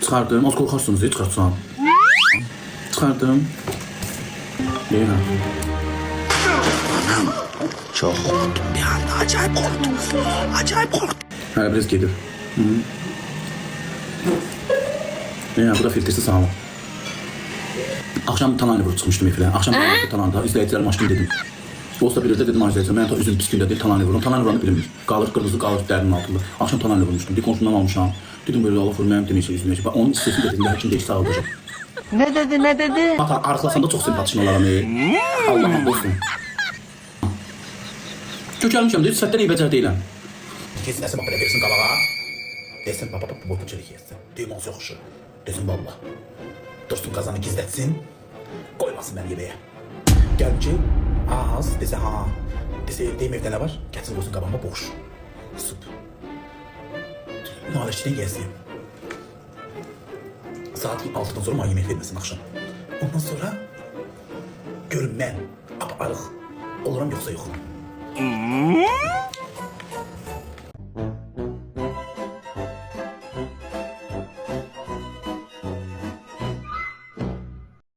Çıxardım. Az qorxarsınız, çıxartsam. Çıxardım. Deyirəm. Çok korktum bir anda. Acayip korktum. Acayip korktum. Hələ biraz gedir. Bu da filtresi sağ ol. Akşam Tanayla vurup çıxmışdım efirə. Akşam Tanayla izləyicilərim açdım dedim. Olsa bir dedim izləyicilərim, mən ta üzüm pis gündə deyil Tanayla vururum. Tanayla vuranı bilmir. Qalır qırmızı, qalır dərinin altında. Akşam Tanayla vurmuşdum. Bir komşumdan almışam. Dedim böyle Allah vurur, mənim deməyəcək, üzməyəcək. Onun istəsini dedim, həkim deyək sağ olacaq. Ne dedi? Ata, arıqlasanda çox sempatişin olaram. Allah'ım olsun. Kökəlmişəm, deyir, sətdən eybəcər deyiləm. Kesin əsim belə versin qabağa. Desin, baba, bu boyunçilik yesin. Deyim, olsa yoxuşu. Desin, valla. Dursun qazanı gizlətsin. Qoymasın mən yeməyə. Gəlin ki, az, desə, ha. Desə, deyim, evdə nə var? Gəlsin, qoysun qabağıma boş. Süp. Naləşçidən gəziyim. Saat 6'dan sonra mənə yemək verməsin axşam. Ondan sonra görün mən arıq oluram yoxsa yox.